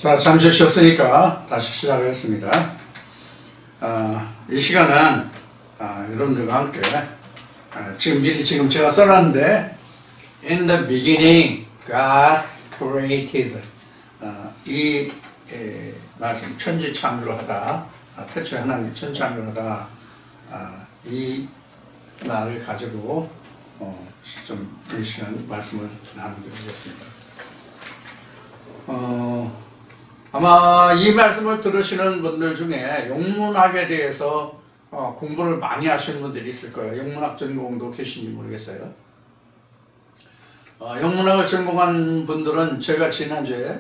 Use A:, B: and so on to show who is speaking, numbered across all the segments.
A: 자, 잠시 쉬었으니까 다시 시작하겠습니다. 이 시간은 여러분들과 함께 지금 미리 제가 써놨는데 In the beginning, God created 이 말씀 천지 창조하다, 태초에 하나님이 천지 창조하다 이 말을 가지고 좀 이 시간 말씀을 나누겠습니다. 아마 이 말씀을 들으시는 분들 중에 영문학에 대해서 공부를 많이 하시는 분들이 있을 거예요. 영문학 전공도 계신지 모르겠어요. 영문학을 전공한 분들은 제가 지난주에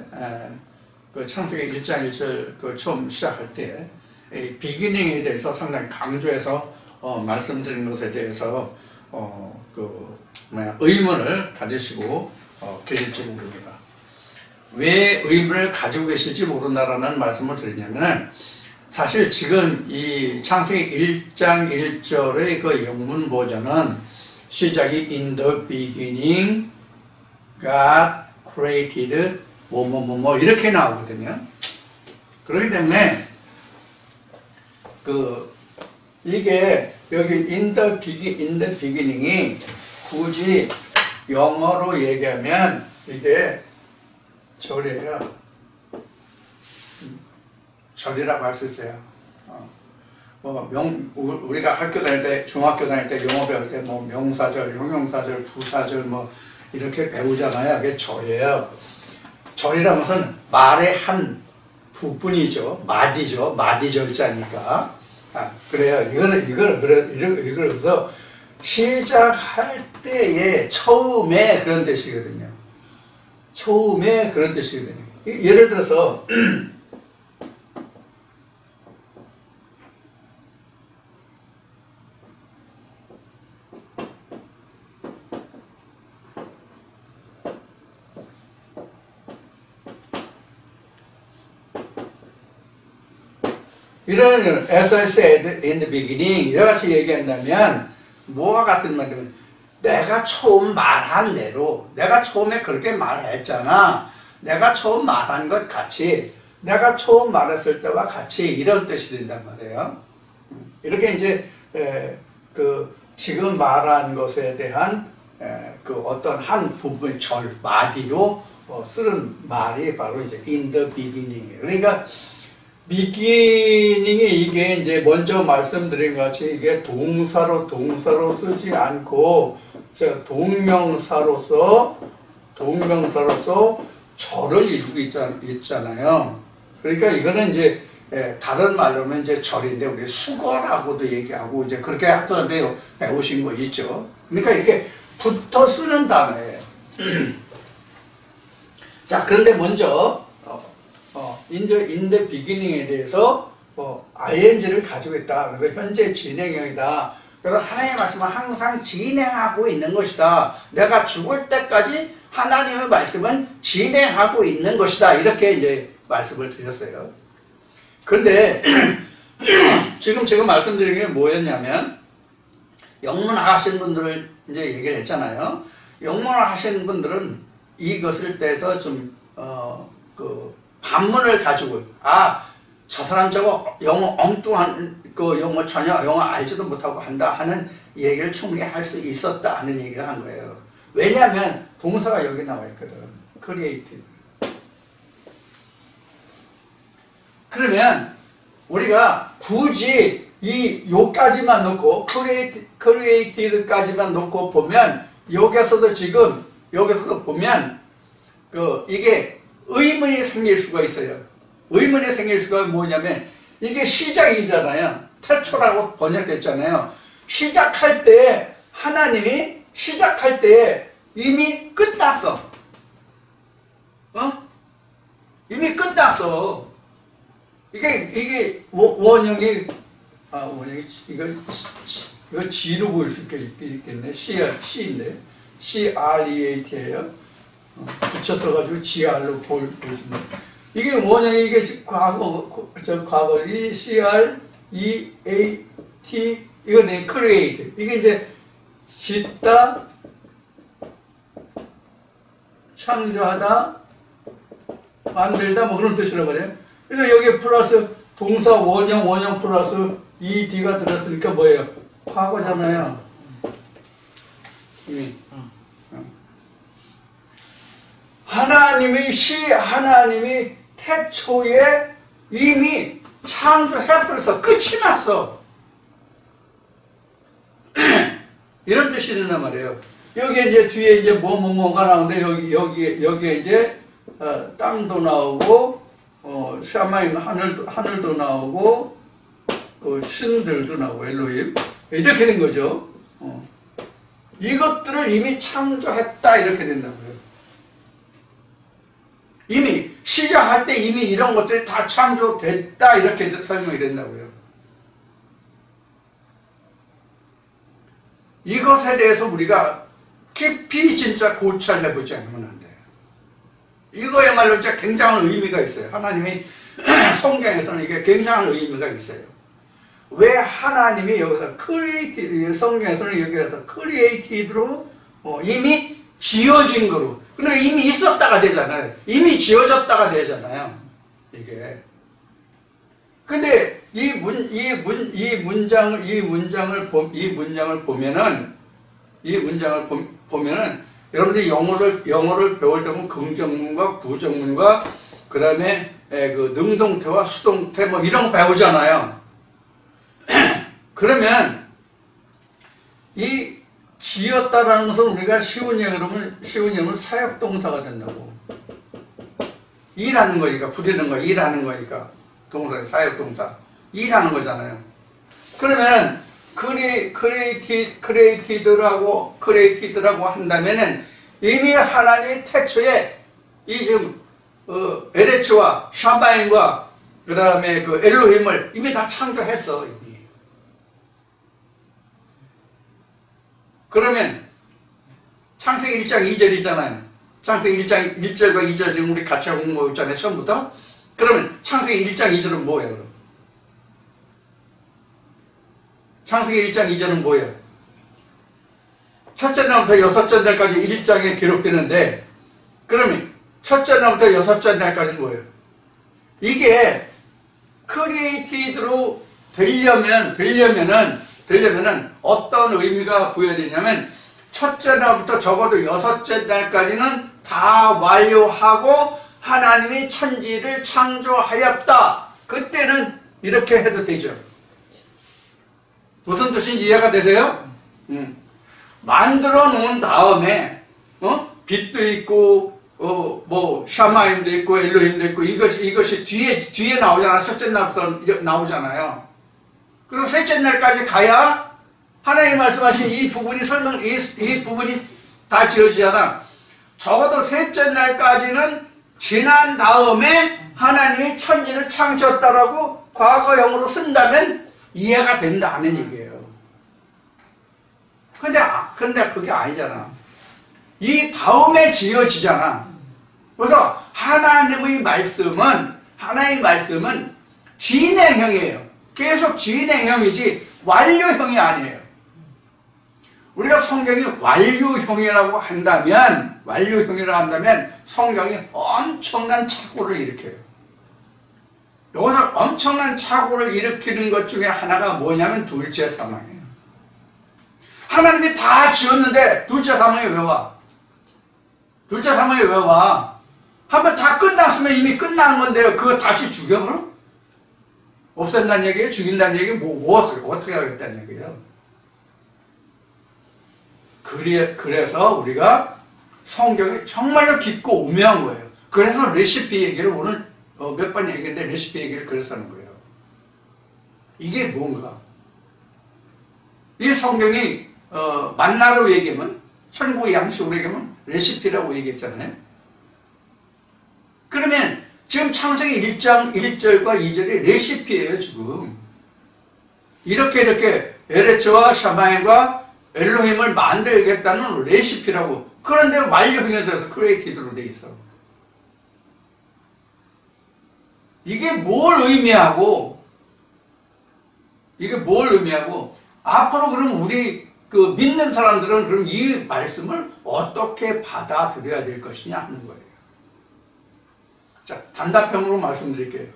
A: 그 창세기 1장 1절 그 처음 시작할 때 비기닝에 대해서 상당히 강조해서 말씀드린 것에 대해서 의문을 가지시고 계실지 모릅니다. 왜 의문을 가지고 계실지 모른다라는 말씀을 드리냐면 사실 지금 이 창세기 1장 1절의 그 영문 버전은 시작이 In the beginning God created 뭐뭐뭐뭐 이렇게 나오거든요. 그렇기 때문에 이게 여기 in the beginning이 굳이 영어로 얘기하면 이게 절이에요. 절이라고 할 수 있어요. 우리가 학교 다닐 때, 중학교 다닐 때 영어 배울 때 명사절, 형용사절, 부사절 이렇게 배우잖아요. 그게 절이에요. 절이라는 것은 말의 한 부분이죠. 마디죠. 마디절자니까. 그래요. 이걸 그래서 시작할 때의 처음에 그런 뜻이거든요. 처음에 그런 뜻이거든요. 예를 들어서 이런 as I said in the beginning 이같이 얘기한다면 뭐와 같은 말이냐면 내가 처음 말한 대로 내가 처음에 그렇게 말했잖아. 내가 처음 말한 것 같이 내가 처음 말했을 때와 같이 이런 뜻이 된단 말이에요. 이렇게 이제 지금 말한 것에 대한 어떤 한 부분 절 마디로 쓰는 말이 바로 이제 in the beginning이에요. 그러니까 beginning이 이게 이제 먼저 말씀드린 것 같이 이게 동사로 쓰지 않고 동명사로서 절을 이루고 있잖아요. 그러니까 이거는 이제 다른 말로 하면 이제 절인데 우리 수거라고도 얘기하고 이제 그렇게 학교에 배우신 거 있죠. 그러니까 이렇게 붙어 쓰는 단어예요. 자, 그런데 먼저 in the beginning에 대해서 ing를 가지고 있다. 그래서 현재 진행형이다. 그래서 하나님의 말씀은 항상 진행하고 있는 것이다. 내가 죽을 때까지 하나님의 말씀은 진행하고 있는 것이다. 이렇게 이제 말씀을 드렸어요. 그런데 지금 제가 말씀드린 게 뭐였냐면 영문학 하신 분들을 이제 얘기를 했잖아요. 영문학 하신 분들은 이것을 떼서 좀 반문을 가지고 저 사람 저거 영어 엉뚱한 영어 전혀 영어 알지도 못하고 한다 하는 얘기를 충분히 할 수 있었다 하는 얘기를 한 거예요. 왜냐하면 동사가 여기 나와 있거든. created. 그러면 우리가 굳이 요까지만 놓고 created까지만 놓고 보면 여기서도 보면 이게 의문이 생길 수가 있어요. 의문이 생길 수가 뭐냐면 이게 시작이잖아요. 태초라고 번역됐잖아요. 시작할 때 하나님이 시작할 때 이미 끝났어. 이미 끝났어. 이게 원형이 이거 G로 보일 수 있겠네. C인데 CREAT예요. 붙여서가지고 GR로 보여줍니다. 이게 원형이 이게 과거이 CREAT 이거 내 create 이게 이제 짓다 창조하다 만들다 뭐 그런 뜻이라고 그래요. 그래서 여기 플러스 동사 원형 플러스 ed가 들었으니까 뭐예요? 과거잖아요. 이미. 하나님이 태초에 이미 창조해버려서 끝이 났어. 이런 뜻이 있단 말이에요. 여기 이제 뒤에 이제 뭐가 나오는데 여기에 이제 땅도 나오고 샤마임 하늘도 나오고 신들도 나오고 엘로힘 이렇게 된 거죠. 이것들을 이미 창조했다 이렇게 된다고요. 이미 시작할 때 이미 이런 것들이 다 창조됐다 이렇게 설명이 된다고요. 이것에 대해서 우리가 깊이 진짜 고찰해보지 않으면 안 돼요. 이거야말로 진짜 굉장한 의미가 있어요. 하나님이 성경에서는 이게 굉장한 의미가 있어요. 왜 하나님이 여기서 성경에서는 여기서 크리에이티드로 이미 지어진 거로. 그러니까 이미 있었다가 되잖아요. 이미 지어졌다가 되잖아요. 이게. 근데 이 문장을 보면은 여러분들이 영어를 배울 때 보면 긍정문과 부정문과 그 다음에 그 능동태와 수동태 뭐 이런 거 배우잖아요. 그러면 이 지었다라는 것은 우리가 쉬운 얘기로 사역동사가 된다고. 일하는 거니까, 부리는 거, 일하는 거니까. 동사, 사역동사. 일하는 거잖아요. 그러면 크리에이티드라고 한다면은 이미 하나님이 태초에 이 지금 에레츠와 샤바임과 그 다음에 그 엘로힘을 이미 다 창조했어. 이미. 그러면 창세기 1장 2절이잖아요. 창세기 1장 1절과 2절 지금 우리 같이 공부하고 있잖아요. 처음부터. 그러면 창세기 1장 2절은 뭐예요? 그럼? 창세기 1장 2절은 뭐예요? 첫째 날부터 여섯째 날까지 1장에 기록되는데 그러면 첫째 날부터 여섯째 날까지는 뭐예요? 이게 크리에이티드로 되려면은 어떤 의미가 부여되냐면 첫째 날부터 적어도 여섯째 날까지는 다 완료하고 하나님이 천지를 창조하였다. 그때는 이렇게 해도 되죠. 무슨 뜻인지 이해가 되세요? 만들어 놓은 다음에 빛도 있고 뭐 샤마임도 있고 엘로힘도 있고 이것이 뒤에 나오잖아. 첫째 날부터 나오잖아요. 그래서 셋째 날까지 가야 하나님 말씀하신 이 부분이 이 부분이 다 지어지잖아. 적어도 셋째 날까지는 지난 다음에 하나님이 천지를 창조했다라고 과거형으로 쓴다면 이해가 된다는 얘기예요. 근데 그게 아니잖아. 이 다음에 지어지잖아. 그래서 하나님의 말씀은 진행형이에요. 계속 진행형이지 완료형이 아니에요. 우리가 성경이 완료형이라고 한다면 성경이 엄청난 착오를 일으켜요. 여기서 엄청난 착오를 일으키는 것 중에 하나가 뭐냐면 둘째 사망이에요. 하나님이 다 지었는데 둘째 사망이 왜 와? 둘째 사망이 왜 와? 한번 다 끝났으면 이미 끝난 건데요. 그거 다시 죽여 그럼? 없앤다는 얘기예요? 죽인다는 얘기예요? 어떻게 하겠다는 얘기예요? 그래서 우리가 성경이 정말로 깊고 오묘한 거예요. 그래서 레시피 얘기를 오늘 몇 번 얘기했는데 레시피 얘기를 그래서 하는 거예요. 이게 뭔가? 이 성경이 만나로 얘기하면 천국의 양식으로 얘기하면 레시피라고 얘기했잖아요. 그러면 지금 창세기 1장 1절과 2절이 레시피예요. 지금 이렇게 에레츠와 샤마임과 엘로힘을 만들겠다는 레시피라고. 그런데 완료형에 대해서 크리에이티드로 돼 있어. 이게 뭘 의미하고 앞으로 그럼 우리 그 믿는 사람들은 그럼 이 말씀을 어떻게 받아들여야 될 것이냐 하는 거예요. 자, 단답형으로 말씀드릴게요.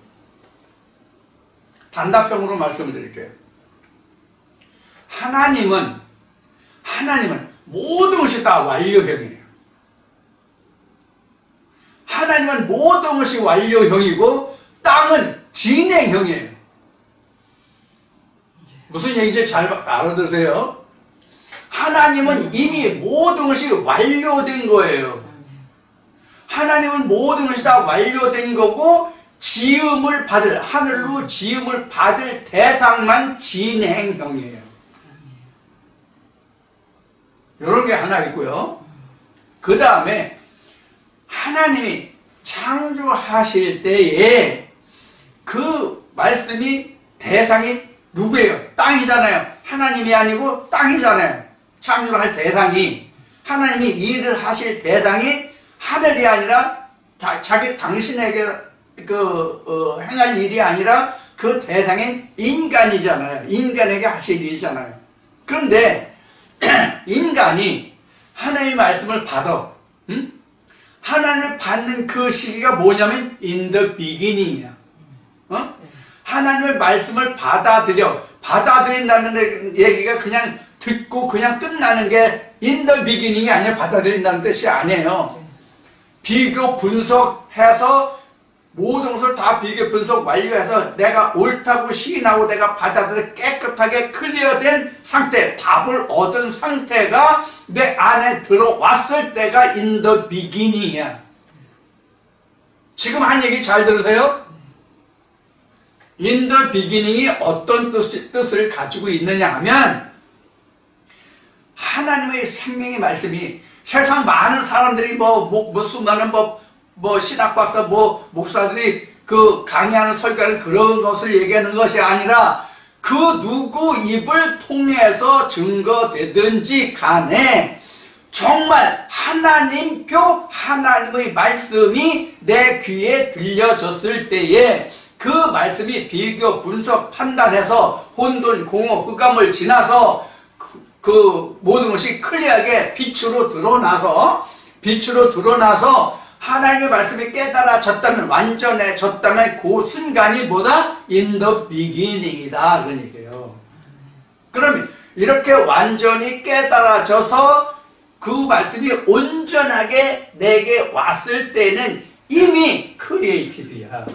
A: 단답형으로 말씀드릴게요. 하나님은 모든 것이 다 완료형이에요. 하나님은 모든 것이 완료형이고 땅은 진행형이에요. 무슨 얘기인지 잘 알아들으세요. 하나님은 이미 모든 것이 완료된 거예요. 하나님은 모든 것이 다 완료된 거고 하늘로 지음을 받을 대상만 진행형이에요. 이런 게 하나 있고요. 그 다음에 하나님이 창조하실 때에 그 말씀이 대상이 누구예요? 땅이잖아요. 하나님이 아니고 땅이잖아요. 창조를 할 대상이, 하나님이 일을 하실 대상이 하늘이 아니라 당신에게 행할 일이 아니라 그 대상인 인간이잖아요. 인간에게 하실 일이잖아요. 그런데 인간이 하나님의 말씀을 받아, 하나님을 받는 그 시기가 뭐냐면 in the beginning이야. 하나님의 말씀을 받아들인다는 얘기가 그냥 듣고 그냥 끝나는 게 in the beginning이 아니라 받아들인다는 뜻이 아니에요. 비교 분석해서 모든 것을 다 비교 분석 완료해서 내가 옳다고 시인하고 내가 받아들여 깨끗하게 클리어된 상태, 답을 얻은 상태가 내 안에 들어왔을 때가 in the beginning이야. 지금 한 얘기 잘 들으세요? in the beginning이 어떤 뜻을 가지고 있느냐 하면 하나님의 생명의 말씀이 세상 많은 사람들이 수많은 신학 박사 목사들이 그 강의하는 설교하는 그런 것을 얘기하는 것이 아니라 그 누구 입을 통해서 증거되든지 간에 정말 하나님의 말씀이 내 귀에 들려졌을 때에 그 말씀이 비교, 분석, 판단해서 혼돈, 공허, 흑암을 지나서 그 모든 것이 클리어하게 빛으로 드러나서 하나님의 말씀이 깨달아졌다면, 완전해졌다면 그 순간이 뭐다? in the beginning이다. 그런 얘기예요. 그러면 이렇게 완전히 깨달아져서 그 말씀이 온전하게 내게 왔을 때는 이미 크리에이티드야.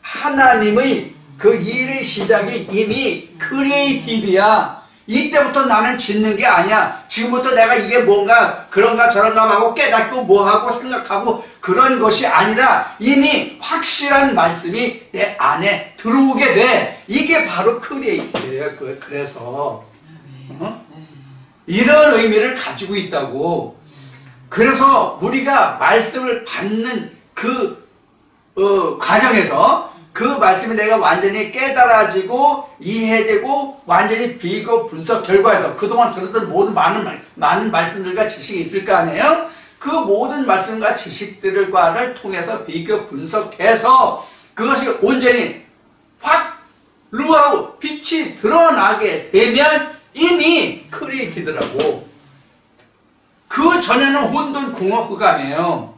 A: 하나님의 그 일의 시작이 이미 크리에이티드야. 이때부터 나는 짓는 게 아니야. 지금부터 내가 이게 뭔가 그런가 저런가 하고 깨닫고 뭐하고 생각하고 그런 것이 아니라 이미 확실한 말씀이 내 안에 들어오게 돼. 이게 바로 크리에이티브예요. 그래서 이런 의미를 가지고 있다고. 그래서 우리가 말씀을 받는 그 과정에서 그 말씀이 내가 완전히 깨달아지고 이해되고 완전히 비교 분석 결과에서 그동안 들었던 모든 많은 말씀들과 지식이 있을 거 아니에요? 그 모든 말씀과 지식들과를 통해서 비교 분석해서 그것이 온전히 확 루아우 빛이 드러나게 되면 이미 크리에이티드라고. 그 전에는 혼돈 공허 흑암이에요.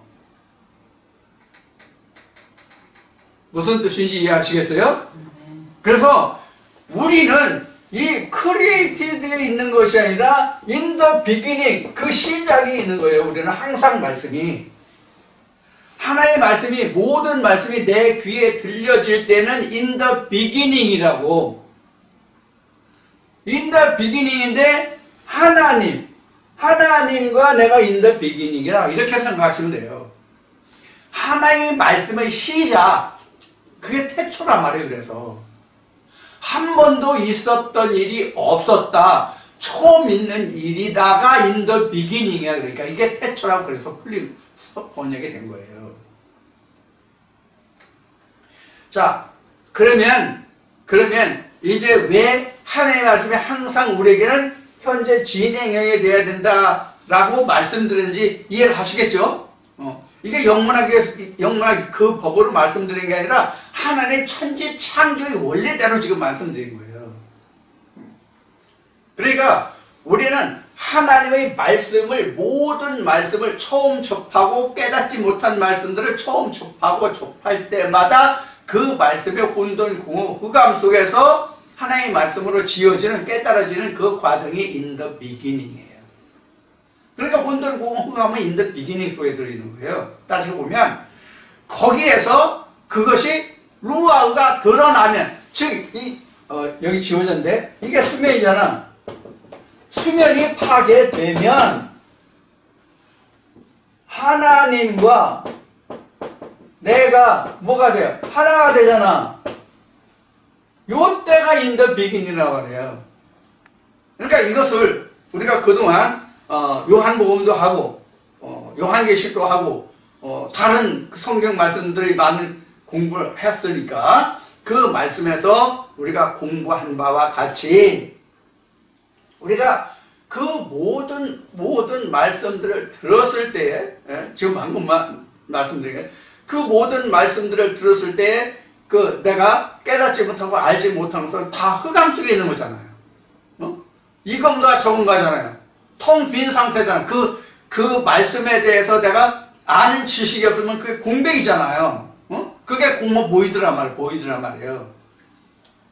A: 무슨 뜻인지 이해하시겠어요? 그래서 우리는 이 크리에이티드에 있는 것이 아니라 in the beginning, 그 시작이 있는 거예요. 우리는 항상 말씀이. 하나의 말씀이, 모든 말씀이 내 귀에 들려질 때는 in the beginning이라고. in the beginning인데 하나님과 내가 in the beginning이라 이렇게 생각하시면 돼요. 하나의 말씀의 시작, 그게 태초란 말이에요. 그래서 한 번도 있었던 일이 없었다. 처음 있는 일이다가 in the beginning이야. 그러니까 이게 태초라고 그래서 번역이 된 거예요. 자, 그러면 이제 왜 하나님의 말씀이 항상 우리에게는 현재 진행형이 되어야 된다라고 말씀드렸는지 이해를 하시겠죠? 이게 영문학에 그 법으로 말씀드린 게 아니라 하나님의 천지 창조의 원래대로 지금 말씀드린 거예요. 그러니까 우리는 하나님의 말씀을, 모든 말씀을 처음 접하고 깨닫지 못한 말씀들을 처음 접하고 접할 때마다 그 말씀의 혼돈, 공허, 흑암 속에서 하나님의 말씀으로 지어지는, 깨달아지는 그 과정이 in the beginning이에요. 그러니까 혼돈, 공허, 흑암은 in the beginning 속에 들어있는 거예요. 따지고 보면 거기에서 그것이 루아흐가 드러나면, 즉 여기 지워졌는데 이게 수면이잖아. 수면이 파괴되면 하나님과 내가 뭐가 돼요? 하나가 되잖아. 요때가 in the beginning이라고 하네요. 그러니까 이것을 우리가 그동안 요한복음도 하고 요한계시록도 하고 다른 성경 말씀들이 많은 공부를 했으니까 그 말씀에서 우리가 공부한 바와 같이 우리가 그 모든 말씀들을 들었을 때, 지금 방금 말씀드린 게, 그 모든 말씀들을 들었을 때, 내가 깨닫지 못하고 알지 못하는 것은 다 흑암 속에 있는 거잖아요. 이건가 저건가잖아요. 텅 빈 상태잖아요. 그 말씀에 대해서 내가 아는 지식이 없으면 그게 공백이잖아요. 그게 보이더란 말이에요.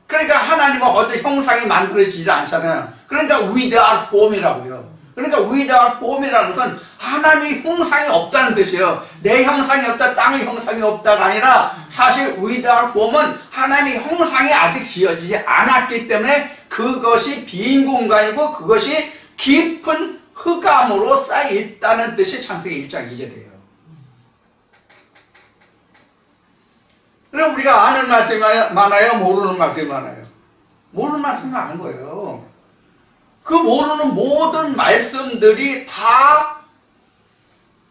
A: 그러니까 하나님은 어떤 형상이 만들어지지 않잖아요. 그러니까 without form이라고요. 그러니까 without form이라는 것은 하나님의 형상이 없다는 뜻이에요. 내 형상이 없다, 땅의 형상이 없다가 아니라 사실 without form은 하나님의 형상이 아직 지어지지 않았기 때문에 그것이 빈 공간이고 그것이 깊은 흑암으로 쌓여있다는 뜻이 창세기 1장 2절이에요. 그럼 우리가 아는 말씀이 많아요? 모르는 말씀이 많아요? 모르는 말씀이 많은 거예요. 그 모르는 모든 말씀들이 다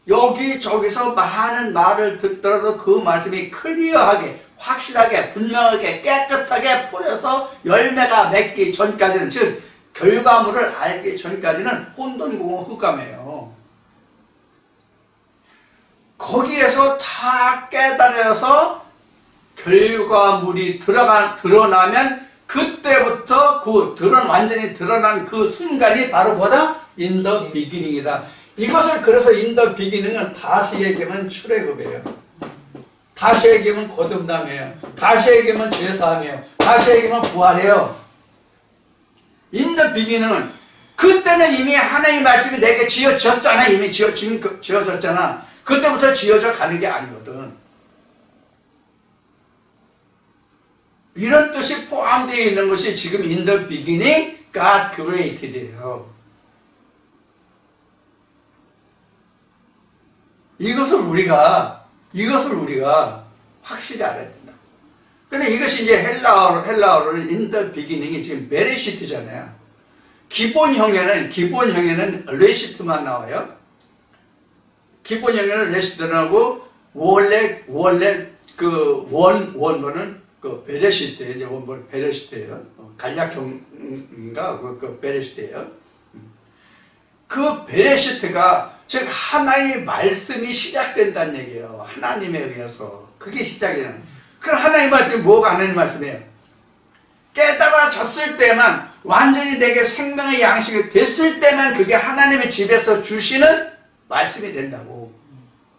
A: 여기저기서 많은 말을 듣더라도 그 말씀이 클리어하게, 확실하게, 분명하게, 깨끗하게 풀어서 열매가 맺기 전까지는, 즉 결과물을 알기 전까지는 혼돈공허 흑암이에요. 거기에서 다 깨달아서 결과물이 드러나면 그때부터 완전히 드러난 그 순간이 바로 뭐다? in the beginning이다. 이것을 그래서 in the beginning은 다시 얘기하면 출애굽이에요. 다시 얘기하면 거듭남이에요. 다시 얘기하면 죄사함이에요. 다시 얘기하면 부활이에요. in the beginning은 그때는 이미 하나님의 말씀이 내게 지어졌잖아. 이미 지어졌잖아. 그때부터 지어져 가는 게 아니거든. 이런 뜻이 포함되어 있는 것이 지금 in the beginning God created예요. 이것을 우리가 확실히 알아야 된다. 근데 이것이 이제 헬라어로는 in the beginning이 지금 베레시트잖아요. 기본형에는 레시트만 나와요. 기본형에는 레시트를 하고 원래 원본은 베레시트예요. 이제 원본 베레시트예요. 간략형인가 베레시트예요. 그 베레시트가 즉 하나님의 말씀이 시작된다는 얘기예요. 하나님에 의해서 그게 시작이에요. 그럼 하나님의 말씀이 뭐가 하나님의 말씀이에요? 깨달아졌을 때만, 완전히 내게 생명의 양식이 됐을 때만 그게 하나님의 집에서 주시는 말씀이 된다고.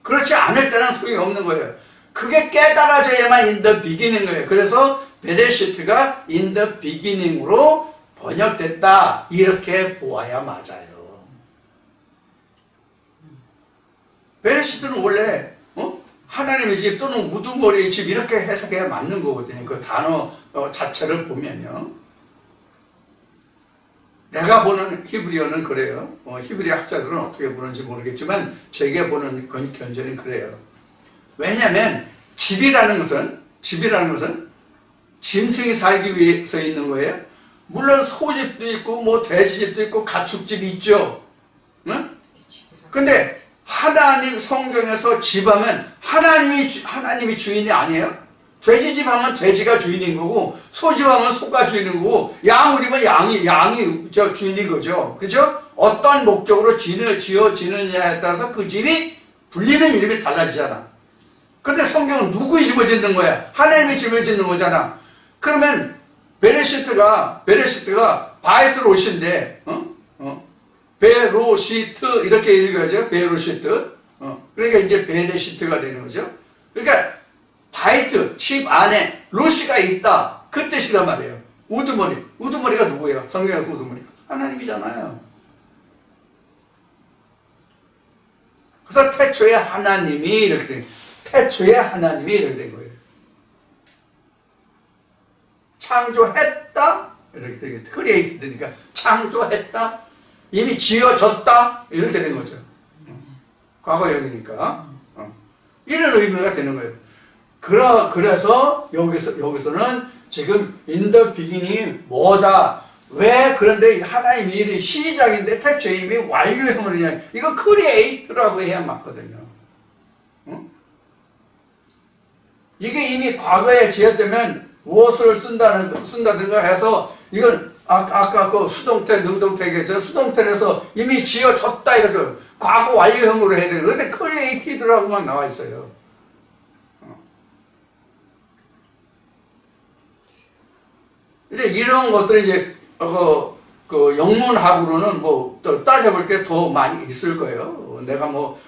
A: 그렇지 않을 때는 소용이 없는 거예요. 그게 깨달아져야만 in the beginning 거예요. 그래서 베레시트가 in the beginning으로 번역됐다. 이렇게 보아야 맞아요. 베레시트는 원래 하나님의 집 또는 우두머리의 집 이렇게 해석해야 맞는 거거든요. 그 단어 자체를 보면요. 내가 보는 히브리어는 그래요. 히브리 학자들은 어떻게 보는지 모르겠지만 제게 보는 견제는 그래요. 왜냐하면 집이라는 것은 짐승이 살기 위해서 있는 거예요. 물론 소집도 있고 뭐 돼지집도 있고 가축집이 있죠. 응? 근데 하나님 성경에서 집하면 하나님이 주인이 아니에요. 돼지집 하면 돼지가 주인인 거고, 소집 하면 소가 주인인 거고, 양우리면 양이 주인인 거죠. 그죠? 어떤 목적으로 지어지느냐에 따라서 그 집이 불리는 이름이 달라지잖아. 그런데 성경은 누구의 집을 짓는 거야? 하나님의 집을 짓는 거잖아. 그러면 베레시트가 바이트 롯인데 베로시트 이렇게 읽어야죠. 베로시트. 그러니까 이제 베레시트가 되는 거죠. 그러니까 바이트, 칩 안에 로시가 있다. 그 뜻이란 말이에요. 우두머리. 우두머리가 누구예요? 성경에서 우두머리. 하나님이잖아요. 그래서 태초에 하나님이 이렇게 된 거예요. 태초에 하나님이 이렇게 된 거예요. 창조했다. 이렇게 되겠다. 크리에이트 되니까 창조했다. 이미 지어졌다. 이렇게 된 거죠. 과거형이니까. 이런 의미가 되는 거예요. 그래서 여기서는 지금 in the beginning 뭐다. 왜 그런데 하나님 일이 시작인데 태초에 이미 완료형을 그냥 이거 크리에이트라고 해야 맞거든요. 이게 이미 과거에 지었다면 무엇을 쓴다든가 해서 이건 아까 그 수동태, 능동태 얘기했잖아요. 수동태에서 이미 지어졌다 이렇게 과거 완료형으로 해야 돼요. 그런데 크리에이티드라고만 나와 있어요. 이제 이런 것들이 이제 그 영문학으로는 뭐 또 따져볼 게 더 많이 있을 거예요. 내가 뭐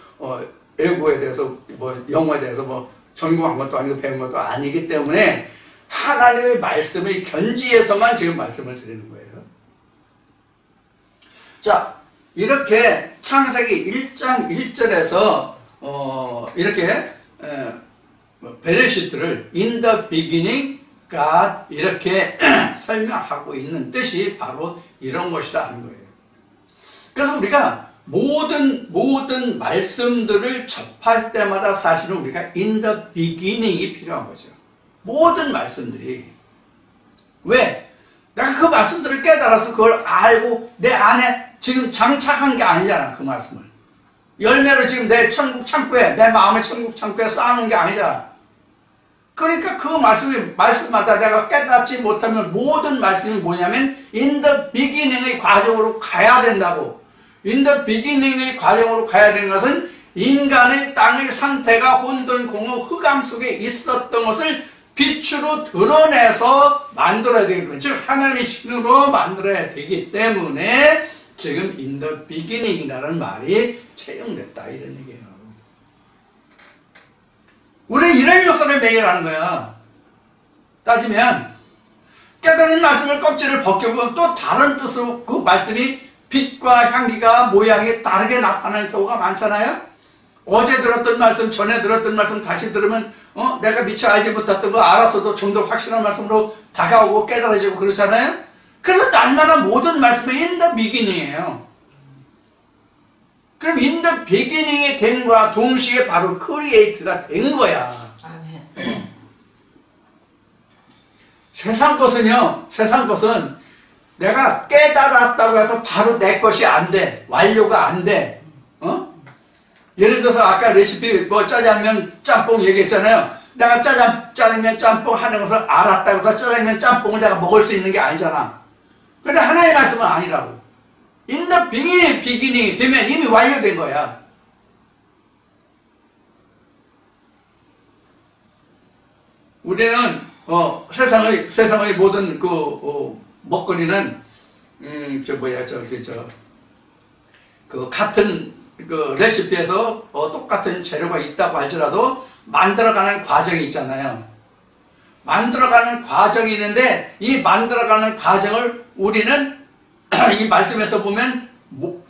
A: 외국에 대해서 뭐 영어에 대해서 뭐 전공한 것도 아니고 배운 것도 아니기 때문에 하나님의 말씀의 견지에서만 지금 말씀을 드리는 거예요. 자, 이렇게 창세기 1장 1절에서 이렇게 베레시트를 in the beginning God 이렇게 설명하고 있는 뜻이 바로 이런 것이다 하는 거예요. 그래서 우리가 모든 말씀들을 접할 때마다 사실은 우리가 in the beginning이 필요한 거죠. 모든 말씀들이. 왜? 내가 그 말씀들을 깨달아서 그걸 알고 내 안에 지금 장착한 게 아니잖아. 그 말씀을. 열매를 지금 내 천국 창고에 내 마음의 천국 창고에 쌓아놓은 게 아니잖아. 그러니까 그 말씀마다 내가 깨닫지 못하면 모든 말씀이 뭐냐면 in the beginning의 과정으로 가야 된다고. in the beginning의 과정으로 가야 되는 것은 인간의 땅의 상태가 혼돈, 공허, 흑암 속에 있었던 것을 빛으로 드러내서 만들어야 되겠구나. 즉 하나님의 신으로 만들어야 되기 때문에 지금 in the beginning이라는 말이 채용됐다 이런 얘기예요. 우리는 이런 요소를 매겨가는 거야. 따지면 깨달은 말씀을 껍질을 벗겨보면 또 다른 뜻으로 그 말씀이 빛과 향기가 모양이 다르게 나타나는 경우가 많잖아요. 어제 들었던 말씀, 전에 들었던 말씀 다시 들으면 내가 미처 알지 못했던 거 알았어도 좀 더 확실한 말씀으로 다가오고 깨달아지고 그렇잖아요. 그래서 날마다 모든 말씀이 in the beginning이에요. 그럼 in the beginning이 된 거와 동시에 바로 create가 된 거야.
B: 아멘.
A: 세상 것은 내가 깨달았다고 해서 바로 내 것이 안 돼. 완료가 안 돼. 예를 들어서 아까 레시피 뭐 짜장면 짬뽕 얘기했잖아요. 내가 짜장면 짬뽕 하는 것을 알았다고 해서 짜장면 짬뽕을 내가 먹을 수 있는 게 아니잖아. 근데 하나님의 말씀은 아니라고. in the beginning 되면 이미 완료된 거야. 우리는 세상의 모든 먹거리는 같은 레시피에서 똑같은 재료가 있다고 할지라도 만들어가는 과정이 있잖아요. 만들어가는 과정이 있는데 이 만들어가는 과정을 우리는 이 말씀에서 보면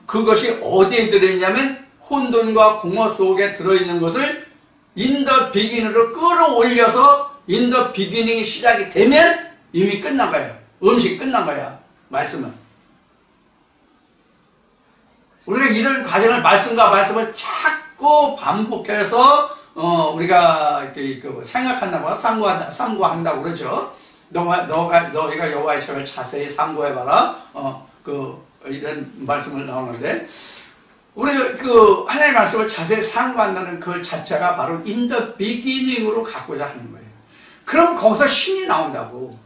A: 그것이 어디에 들어있냐면 혼돈과 공허 속에 들어있는 것을 in the beginning으로 끌어올려서 in the beginning이 시작이 되면 이미 끝난 거예요. 음식이 끝난 거야. 말씀은. 우리가 이런 과정을 말씀과 말씀을 자꾸 반복해서 우리가 이렇게 생각한다고 상고한다고 그러죠. 너희가 여호와의 책을 자세히 상고해봐라. 이런 말씀을 나오는데 우리가 하나님의 말씀을 자세히 상고한다는 그 자체가 바로 in the beginning으로 갖고자 하는 거예요. 그럼 거기서 신이 나온다고.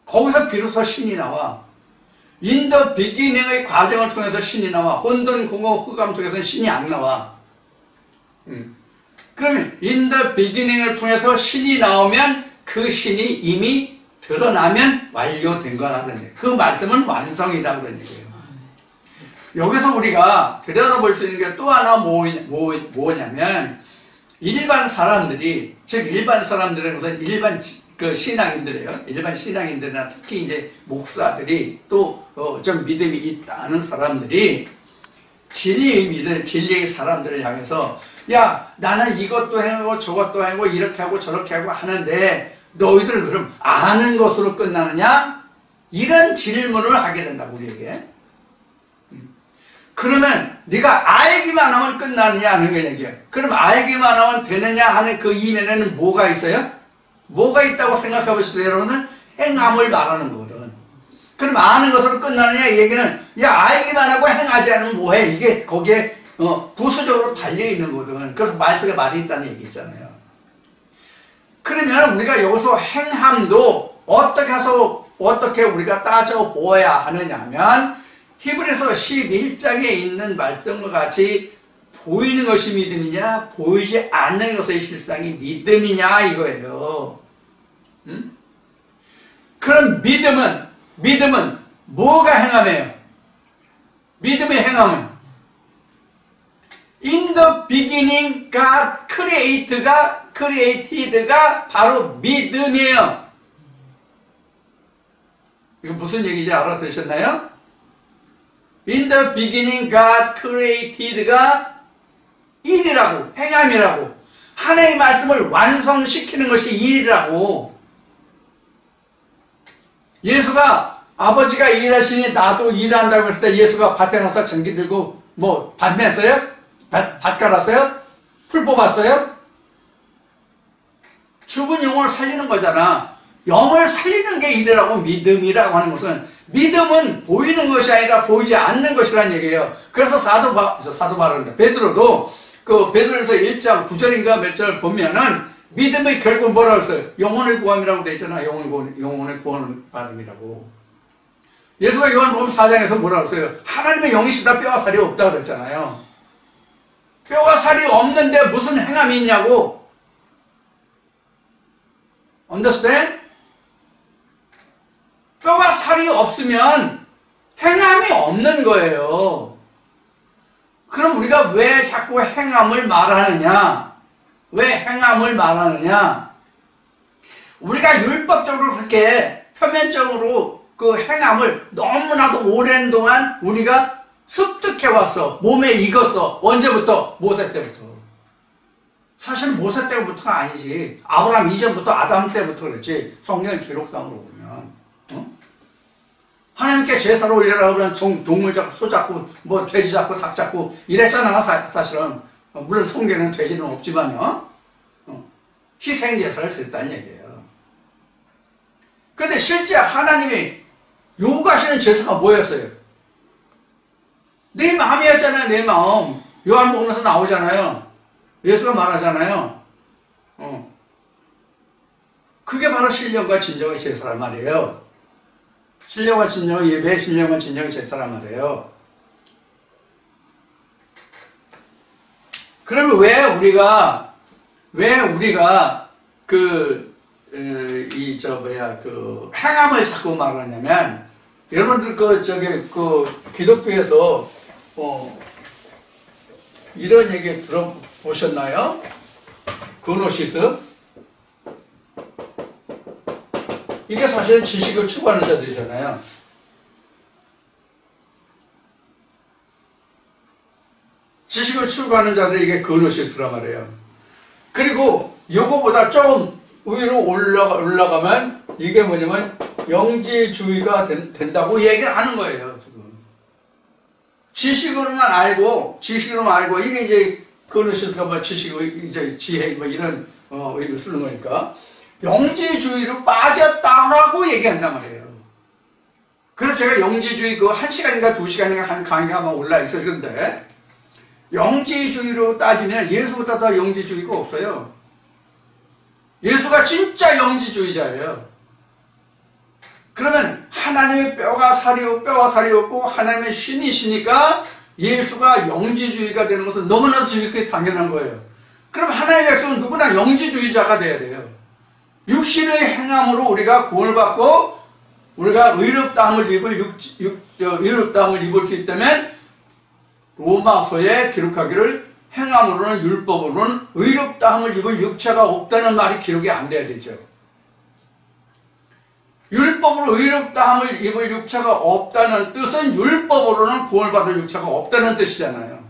A: 거기서 비로소 신이 나와. in the beginning의 과정을 통해서 신이 나와. 혼돈, 공허, 흑암 속에서는 신이 안 나와. 그러면 in the beginning을 통해서 신이 나오면 그 신이 이미 드러나면 완료된 거라는 얘기예요. 그 말씀은 완성이다 그런 얘기예요. 여기서 우리가 들여다볼 수 있는 게 또 하나 뭐냐면 일반 사람들이, 즉 일반 사람들은 것은 일반 그 신앙인들이에요. 일반 신앙인들이나 특히 이제 목사들이 또 좀 믿음이 있다는 사람들이 진리의 믿을 진리의 사람들을 향해서 야, 나는 이것도 하고 저것도 하고 이렇게 하고 저렇게 하고 하는데 너희들은 그럼 아는 것으로 끝나느냐? 이런 질문을 하게 된다고 우리에게. 그러면 네가 알기만 하면 끝나느냐 하는 얘기예요. 그럼 알기만 하면 되느냐 하는 그 이면에는 뭐가 있어요? 뭐가 있다고 생각해 보시죠, 여러분은? 행함을 말하는 거거든. 그럼 아는 것으로 끝나느냐 이 얘기는 야, 알기만 하고 행하지 않으면 뭐해? 이게 거기에 부수적으로 달려있는 거거든. 그래서 말 속에 말이 있다는 얘기 있잖아요. 그러면 우리가 여기서 행함도 어떻게 우리가 따져보아야 하느냐 하면 히브리서 11장에 있는 말씀과 같이 보이는 것이 믿음이냐 보이지 않는 것의 실상이 믿음이냐 이거예요. 그럼 믿음은 뭐가 행함이에요? 믿음의 행함은 In the beginning God created가 바로 믿음이에요. 이거 무슨 얘기인지 알아들으셨나요? In the beginning God created가 일이라고, 행함이라고, 하나님의 말씀을 완성시키는 것이 일이라고. 예수가 아버지가 일하시니 나도 일한다고 했을 때 예수가 밭에 나서 전기 들고 뭐 밭 맸어요? 밭 갈았어요? 풀 뽑았어요? 죽은 영을 살리는 거잖아. 영을 살리는 게 일이라고. 믿음이라고 하는 것은, 믿음은 보이는 것이 아니라 보이지 않는 것이라는 얘기예요. 그래서 사도 바울인데 베드로도 그 베드로에서 1장 9절인가 몇 절 보면은 믿음의 결국은 뭐라고 했어요? 영혼을 구함이라고 되어 있잖아. 영혼의 구원을 받음이라고. 예수가 요한복음 4장에서 뭐라고 했어요? 하나님의 영이시다 뼈와 살이 없다고 그랬잖아요. 뼈와 살이 없는데 무슨 행함이 있냐고. Understand? 뼈가 살이 없으면 행함이 없는 거예요. 그럼 우리가 왜 자꾸 행함을 말하느냐? 왜 행함을 말하느냐? 우리가 율법적으로 그렇게 표면적으로 그 행함을 너무나도 오랜 동안 우리가 습득해왔어. 몸에 익었어. 언제부터? 모세 때부터. 사실 모세 때부터가 아니지. 아브라함 이전부터 아담 때부터 그랬지. 성경 기록상으로 보면. 하나님께 제사를 올리라고 그러면 동물 잡고 소 잡고 뭐 돼지 잡고 닭 잡고 이랬잖아. 사실은. 물론 성경에는 돼지는 없지만요. 희생 제사를 드렸다는 얘기예요. 그런데 실제 하나님이 요구하시는 제사가 뭐였어요? 내 마음이었잖아요. 내 마음. 요한복음에서 나오잖아요. 예수가 말하잖아요. 그게 바로 신령과 진정의 제사란 말이에요. 신령과 진정의 예배, 신령과 진정의 제사란 말이에요. 그러면 왜 우리가 행함을 자꾸 말하냐면, 여러분들 기독교에서 이런 얘기 들어보셨나요? 그노시스? 이게 사실은 지식을 추구하는 자들이잖아요. 지식을 추구하는 자들이 이게 그노시스란 말이에요. 그리고 요거보다 조금 위로 올라가면 이게 뭐냐면 영지주의가 된다고 얘기를 하는 거예요. 지금. 지식으로만 알고 이게 이제 그노시스가 뭐 지식의 이제 지혜 뭐 이런 의미를 쓰는 거니까 영지주의로 빠졌다라고 얘기한단 말이에요. 그래서 제가 영지주의 그 1시간인가 2시간인가 한 강의가 아마 올라 있어요. 그런데 영지주의로 따지면 예수보다 더 영지주의가 없어요. 예수가 진짜 영지주의자예요. 그러면 하나님의 뼈와 살이 없고 하나님의 신이시니까 예수가 영지주의가 되는 것은 너무나도 지극히 당연한 거예요. 그럼 하나님의 백성은 누구나 영지주의자가 돼야 돼요. 육신의 행함으로 우리가 구원을 받고 우리가 의롭다함을 입을 수 있다면 로마서에 기록하기를 행함으로는 율법으로는 의롭다함을 입을 육체가 없다는 말이 기록이 안 돼야 되죠. 율법으로 의롭다함을 입을 육체가 없다는 뜻은 율법으로는 구원받을 육체가 없다는 뜻이잖아요.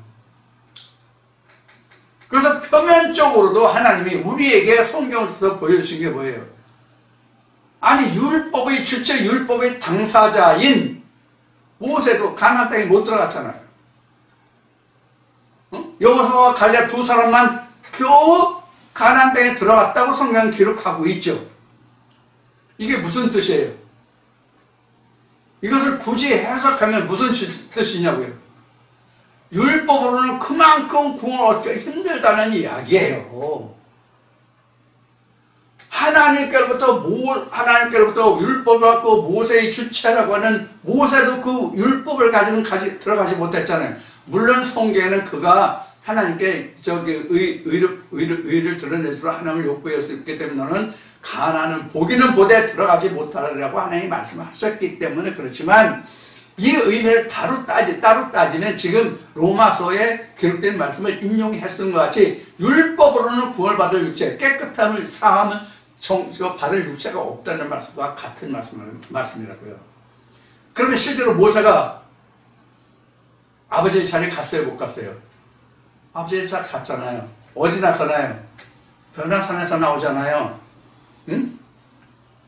A: 그래서 표면적으로도 하나님이 우리에게 성경을 통해서 보여주신 게 뭐예요? 아니 율법의 주체, 율법의 당사자인 모세도 가나안 땅에 못 들어갔잖아요. 여호수아와 갈렙 두 사람만 겨우 가나안 땅에 들어갔다고 성경은 기록하고 있죠. 이게 무슨 뜻이에요? 이것을 굳이 해석하면 무슨 뜻이냐고요? 율법으로는 그만큼 구원을 얻기 힘들다는 이야기예요. 하나님께로부터 율법을 받고 모세의 주체라고 하는 모세도 그 율법을 가지고 들어가지 못했잖아요. 물론 성경에는 그가 하나님께 의를 드러내서 하나님을 욕구했기 때문에 너는 가나안은 보기는 보되 들어가지 못하라고 하나님이 말씀하셨기 때문에 그렇지만 이 의미를 따로 따지면 지금 로마서에 기록된 말씀을 인용했던 것 같이 율법으로는 구원을 받을 육체, 깨끗함을 사함을 받을 육체가 없다는 말씀과 같은 말씀이라고요. 그러면 실제로 모세가 아버지의 자리에 갔어요, 못 갔어요? 아버지의 자리에 갔잖아요. 어디 나타나요? 변화산에서 나오잖아요. 응?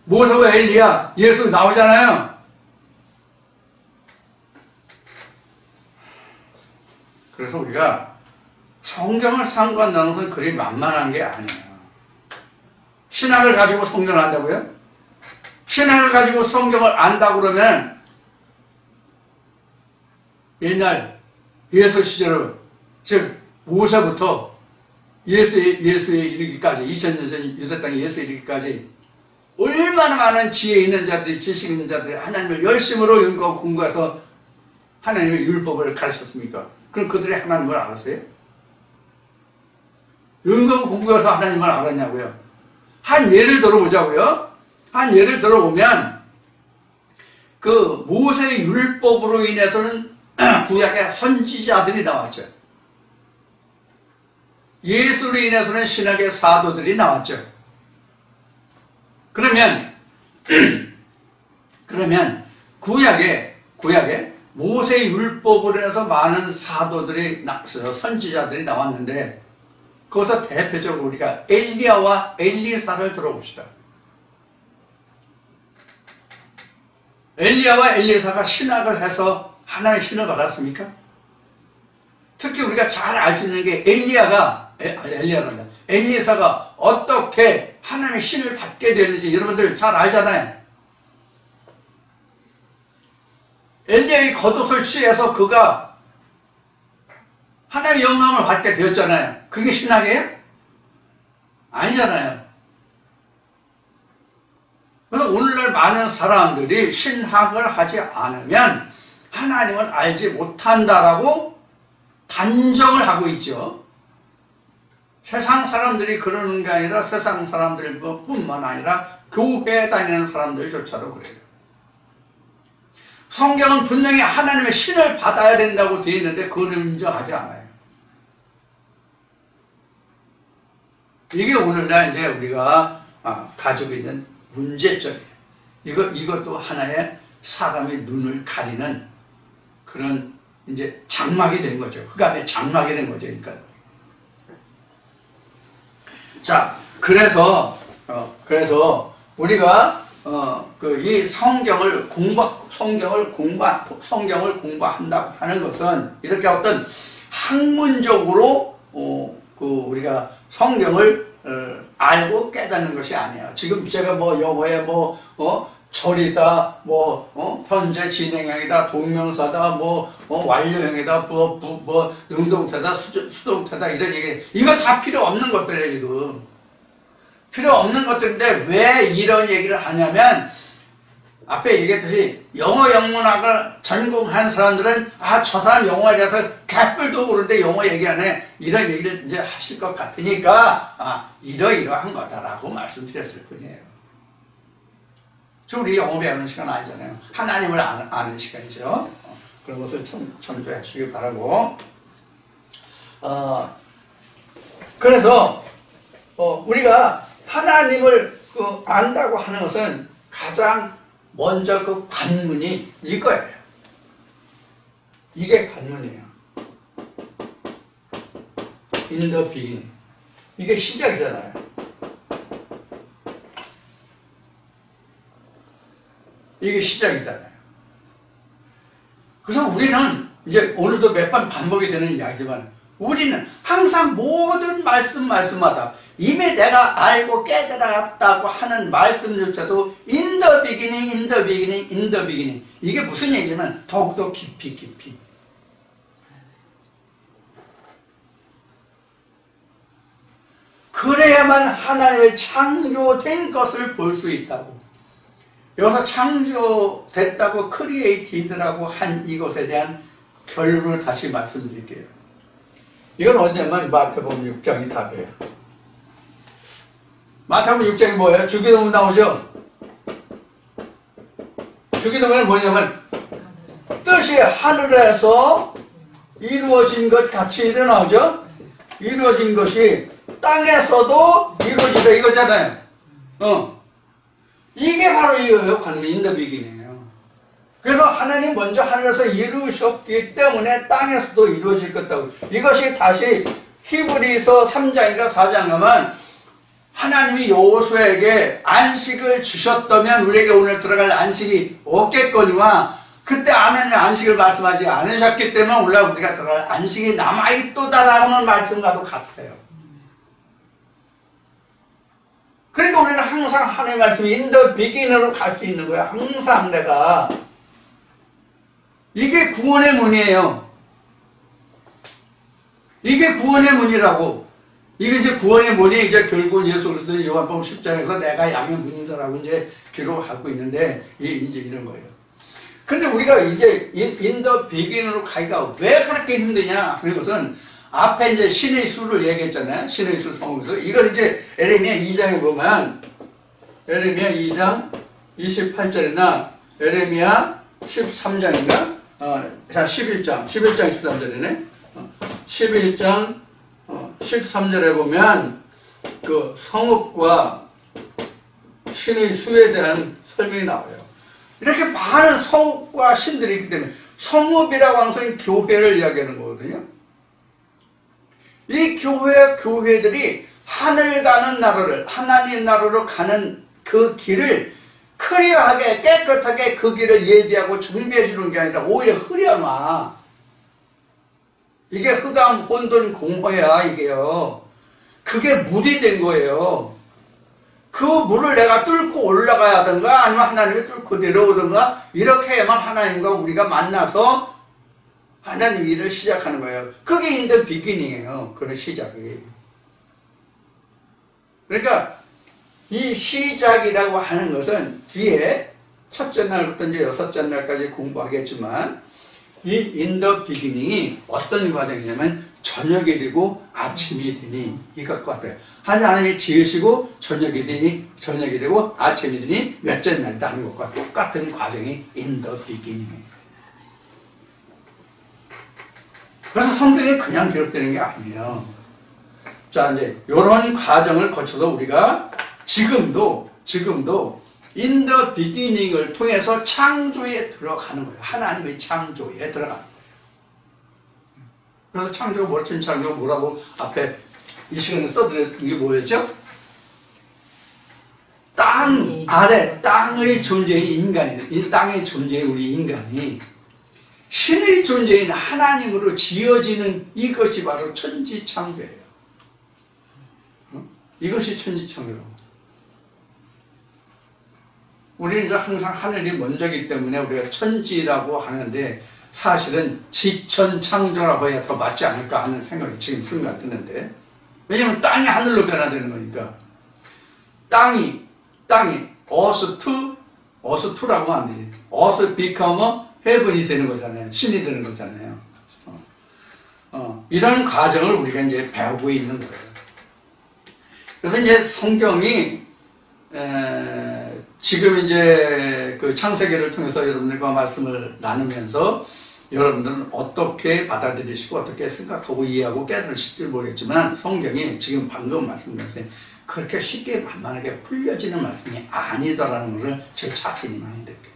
A: 모세와 엘리야, 예수 나오잖아요. 그래서 우리가 성경을 상관하는 건 그리 만만한 게 아니에요. 신학을 가지고 성경을 안다고요? 신학을 가지고 성경을 안다고 그러면 옛날 예수 시절로 즉 모세부터 예수에 이르기까지 2000년 전 유대 땅에 예수에 이르기까지 얼마나 많은 지혜 있는 자들이 지식 있는 자들이 하나님을 열심으로 연구하고 공부해서 하나님의 율법을 가르쳤습니까? 그럼 그들이 하나님을 알았어요? 연구하고 공부해서 하나님을 알았냐고요? 한 예를 들어보자고요. 한 예를 들어보면 그 모세의 율법으로 인해서는 구약에 선지자들이 나왔죠. 예수로 인해서는 신학의 사도들이 나왔죠. 그러면 구약에 모세의 율법으로 인해서 많은 사도들이 선지자들이 나왔는데 거기서 대표적으로 우리가 엘리야와 엘리사를 들어봅시다. 엘리야와 엘리사가 신학을 해서 하나의 신을 받았습니까? 특히 우리가 잘 알 수 있는 게 엘리사가 어떻게 하나님의 신을 받게 되는지 여러분들 잘 알잖아요. 엘리야의 겉옷을 취해서 그가 하나님의 영광을 받게 되었잖아요. 그게 신학이에요? 아니잖아요. 그래서 오늘날 많은 사람들이 신학을 하지 않으면 하나님을 알지 못한다라고 단정을 하고 있죠. 세상 사람들이 그러는 게 아니라 세상 사람들뿐만 아니라 교회에 다니는 사람들조차도 그래요. 성경은 분명히 하나님의 신을 받아야 된다고 되어 있는데 그걸 인정하지 않아요. 이게 오늘날 이제 우리가 가지고 있는 문제점이에요. 이것도 하나의 사람의 눈을 가리는 그런 이제 장막이 된 거죠. 흑암의 장막이 된 거죠. 그러니까. 자, 그래서 우리가 이 성경을 공부한다고 하는 것은 이렇게 어떤 학문적으로 우리가 성경을 알고 깨닫는 것이 아니에요. 지금 제가 뭐 영어에 절이다, 현재 진행형이다, 동명사다, 완료형이다, 능동태다, 수동태다 이런 얘기, 이거 다 필요 없는 것들이에요. 지금 필요 없는 것들인데 왜 이런 얘기를 하냐면 앞에 얘기했듯이 영어 영문학을 전공한 사람들은 저 사람 영어에 대해서 개뿔도 모르는데 영어 얘기하네 이런 얘기를 이제 하실 것 같으니까 이러이러한 거다라고 말씀드렸을 뿐이에요. 우리 영어 배우는 시간 아니잖아요. 하나님을 아는 시간이죠. 그런 것을 참조해 주시기 바라고 그래서 우리가 하나님을 안다고 하는 것은 가장 먼저 그 관문이 이거예요. 이게 관문이에요. In the beginning. 이게 시작이잖아요. 이게 시작이잖아요. 그래서 우리는 이제 오늘도 몇 번 반복이 되는 이야기지만 우리는 항상 모든 말씀마다 이미 내가 알고 깨달았다고 하는 말씀조차도 in the beginning, in the beginning, in the beginning. 이게 무슨 얘기냐면 더욱더 깊이 그래야만 하나님의 창조된 것을 볼 수 있다고. 여기서 창조됐다고 크리에이티드라고 한 이것에 대한 결론을 다시 말씀드릴게요. 이건 어디냐면 마태복음 6장이 답이에요. 마태복음 6장이 뭐예요? 주기도문 나오죠? 주기도문은 뭐냐면 뜻이 하늘에서 이루어진 것 같이 일어나죠? 이루어진 것이 땅에서도 이루어지다 이거잖아요. 이게 바로 이거예요. 관문 인더 비기닝이에요. 그래서 하나님 먼저 하늘에서 이루셨기 때문에 땅에서도 이루어질 것이고, 이것이 다시 히브리서 3장인가 4장 가면 하나님이 여호수아에게 안식을 주셨다면 우리에게 오늘 들어갈 안식이 없겠거니와, 그때 하나님의 안식을 말씀하지 않으셨기 때문에 우리가 들어갈 안식이 남아있도다라는 말씀과도 같아요. 그러니까 우리는 항상 하나님의 말씀이 인더 비기너로 갈 수 있는 거야. 항상 내가. 이게 구원의 문이에요. 이게 구원의 문이라고. 이게 이제 구원의 문이 이제 결국 예수 그리스도의 요한복음 10장에서 내가 양의 문이다라고 이제 기록하고 있는데, 이제 이런 거예요. 근데 우리가 이제 인더 비기너로 가기가 왜 그렇게 힘드냐? 그런 것은 앞에 이제 신의 수를 얘기했잖아요. 신의 수 성경에서. 이걸 이제 에레미야 2장에 보면, 에레미야 2장 28절이나 에레미야 13장인가? 11장 13절이네. 11장 13절에 보면 그 성읍과 신의 수에 대한 설명이 나와요. 이렇게 많은 성읍과 신들이 있기 때문에 성읍이라고 하는 것은 교회를 이야기하는 거거든요. 이 교회들이 하늘 가는 나라를, 하나님 나라로 가는 그 길을 클리어하게 깨끗하게 그 길을 예비하고 준비해 주는 게 아니라 오히려 흐려놔. 이게 흑암 혼돈 공허야. 이게요. 그게 물이 된 거예요. 그 물을 내가 뚫고 올라가야 하든가 아니면 하나님이 뚫고 내려오든가, 이렇게 해야만 하나님과 우리가 만나서 하나님 일을 시작하는 거예요. 그게 인더 비기닝이에요. 그런 시작이. 그러니까 이 시작이라고 하는 것은 뒤에 첫째 날부터 이제 여섯째 날까지 공부하겠지만, 이 인더 비기닝이 어떤 과정이냐면 저녁이 되고 아침이 되니 이것과 같아요. 하나님이 지으시고 저녁이 되고 아침이 되니 몇째 날이다 하는 것과 똑같은 과정이 인더 비기닝이에요. 그래서 성경이 그냥 기록되는 게 아니에요. 자, 이제 이런 과정을 거쳐서 우리가 지금도 in the beginning을 통해서 창조에 들어가는 거예요. 하나님의 창조에 들어가는 거예요. 그래서 창조가 뭐지? 창조가 뭐라고 앞에 이 시간에 써드렸던 게 뭐였죠? 땅 아래, 땅의 존재인 인간이, 이 땅의 존재인 우리 인간이 신의 존재인 하나님으로 지어지는 이것이 바로 천지창조예요. 이것이 천지창조라고. 우리는 이제 항상 하늘이 먼저이기 때문에 우리가 천지라고 하는데, 사실은 지천창조라고 해야 더 맞지 않을까 하는 생각이 지금 순간 드는데, 왜냐면 땅이 하늘로 변화되는 거니까. 땅이 earth to라고 하면 안 되지. earth become heaven이 되는 거잖아요. 신이 되는 거잖아요. 이런 과정을 우리가 이제 배우고 있는 거예요. 그래서 이제 성경이 지금 이제 그 창세기를 통해서 여러분들과 말씀을 나누면서 여러분들은 어떻게 받아들이시고 어떻게 생각하고 이해하고 깨달으실지 모르겠지만 성경이 지금 방금 말씀드린 그렇게 쉽게 만만하게 풀려지는 말씀이 아니다라는 것을 제 자신이 많이 느껴요.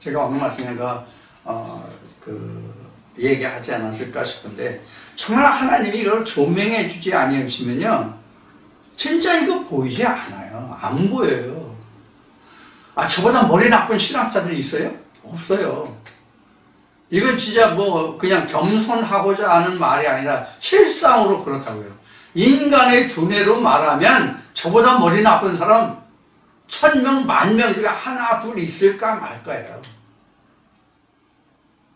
A: 제가 어느 말씀인가 얘기하지 않았을까 싶은데 정말 하나님이 이걸 조명해 주지 아니하시면요 진짜 이거 보이지 않아요. 안 보여요. 저보다 머리 나쁜 신학자들이 있어요? 없어요. 이건 진짜 뭐 그냥 겸손하고자 하는 말이 아니라 실상으로 그렇다고요. 인간의 두뇌로 말하면 저보다 머리 나쁜 사람 1000명, 10,000명 중에 하나, 둘 있을까 말까예요.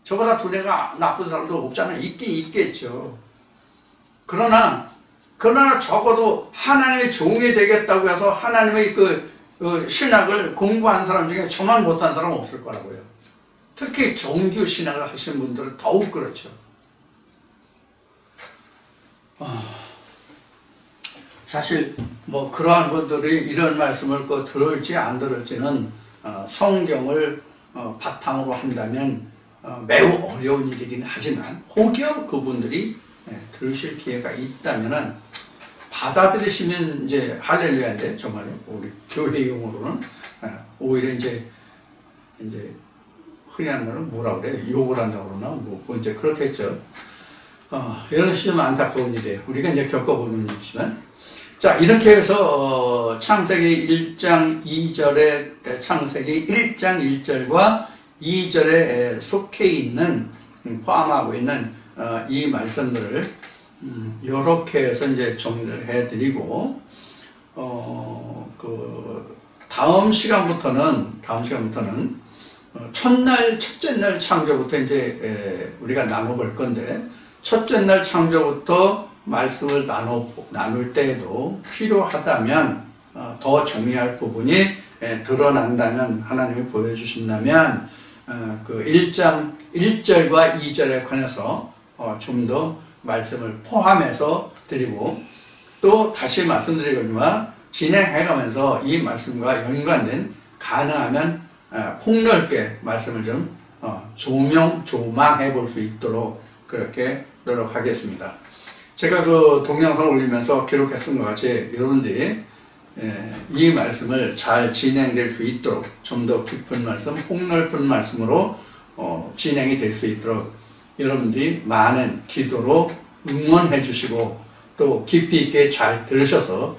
A: 저보다 두뇌가 나쁜 사람도 없잖아요. 있긴 있겠죠. 그러나 적어도 하나님의 종이 되겠다고 해서 하나님의 그 신학을 공부한 사람 중에 저만 못한 사람 없을 거라고요. 특히 종교 신학을 하시는 분들은 더욱 그렇죠. 사실 뭐 그러한 분들이 이런 말씀을 들을지 안 들을지는 성경을 바탕으로 한다면 매우 어려운 일이긴 하지만 혹여 그분들이 들으실 기회가 있다면은 받아들이시면 이제 할렐루야인데 정말로 우리 교회용으로는 오히려 이제 흔히 하는 거는 뭐라 그래? 욕을 한다고 그러나 뭐 이제 그렇겠죠. 이런 좀 안타까운 일이에요. 우리가 이제 겪어보는 일이지만 자 이렇게 해서 창세기 1장 2절에 창세기 1장 1절과 2절에 속해 있는 포함하고 있는 이 말씀들을 이렇게 해서 이제 정리를 해드리고 다음 시간부터는 첫째 날 창조부터 이제 우리가 나눠볼 건데 첫째 날 창조부터 말씀을 나눌 때에도 필요하다면 더 정리할 부분이 드러난다면 하나님이 보여주신다면 그 1장 1절과 2절에 관해서 좀 더 말씀을 포함해서 드리고 또 다시 말씀드리거니와 진행해가면서 이 말씀과 연관된 가능하면 폭넓게 말씀을 좀 조망해 볼 수 있도록 그렇게 노력하겠습니다. 제가 그 동영상을 올리면서 기록해 쓴 것 같이 여러분들이 이 말씀을 잘 진행될 수 있도록 좀 더 깊은 말씀, 폭넓은 말씀으로 진행이 될 수 있도록 여러분들이 많은 기도로 응원해 주시고 또 깊이 있게 잘 들으셔서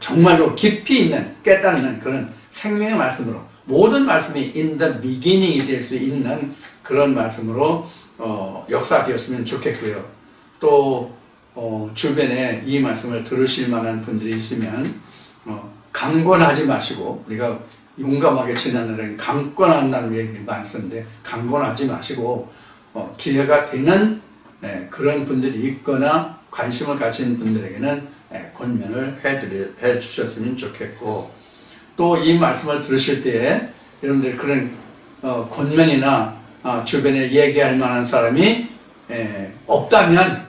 A: 정말로 깊이 있는 깨닫는 그런 생명의 말씀으로 모든 말씀이 in the beginning이 될 수 있는 그런 말씀으로 역사되었으면 좋겠고요. 또 주변에 이 말씀을 들으실 만한 분들이 있으면 강권하지 마시고 우리가 용감하게 지나는 강권한다는 얘기 많이 쓰는데 강권하지 마시고 기회가 되는 그런 분들이 있거나 관심을 가진 분들에게는 권면을 해 주셨으면 좋겠고 또 이 말씀을 들으실 때에 여러분들 그런 권면이나 주변에 얘기할 만한 사람이 없다면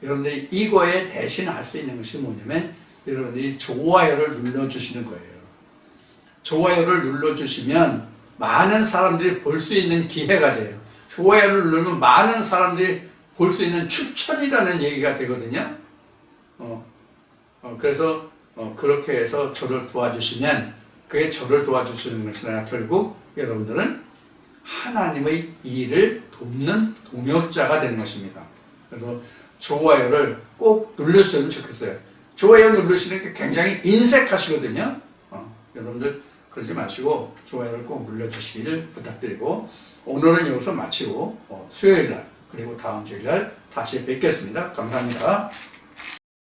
A: 여러분들이 이거에 대신할 수 있는 것이 뭐냐면 여러분들이 좋아요를 눌러주시는 거예요. 좋아요를 눌러주시면 많은 사람들이 볼 수 있는 기회가 돼요. 좋아요를 누르면 많은 사람들이 볼 수 있는 추천이라는 얘기가 되거든요. 그래서 그렇게 해서 저를 도와주시면 그게 저를 도와주시는 것이나 결국 여러분들은 하나님의 일을 돕는 동역자가 되는 것입니다. 그래서 좋아요를 꼭 누르셨으면 좋겠어요. 좋아요 누르시는 게 굉장히 인색하시거든요. 여러분들 그러지 마시고 좋아요를 꼭 눌러주시기를 부탁드리고 오늘은 여기서 마치고 수요일날 그리고 다음 주일날 다시 뵙겠습니다. 감사합니다.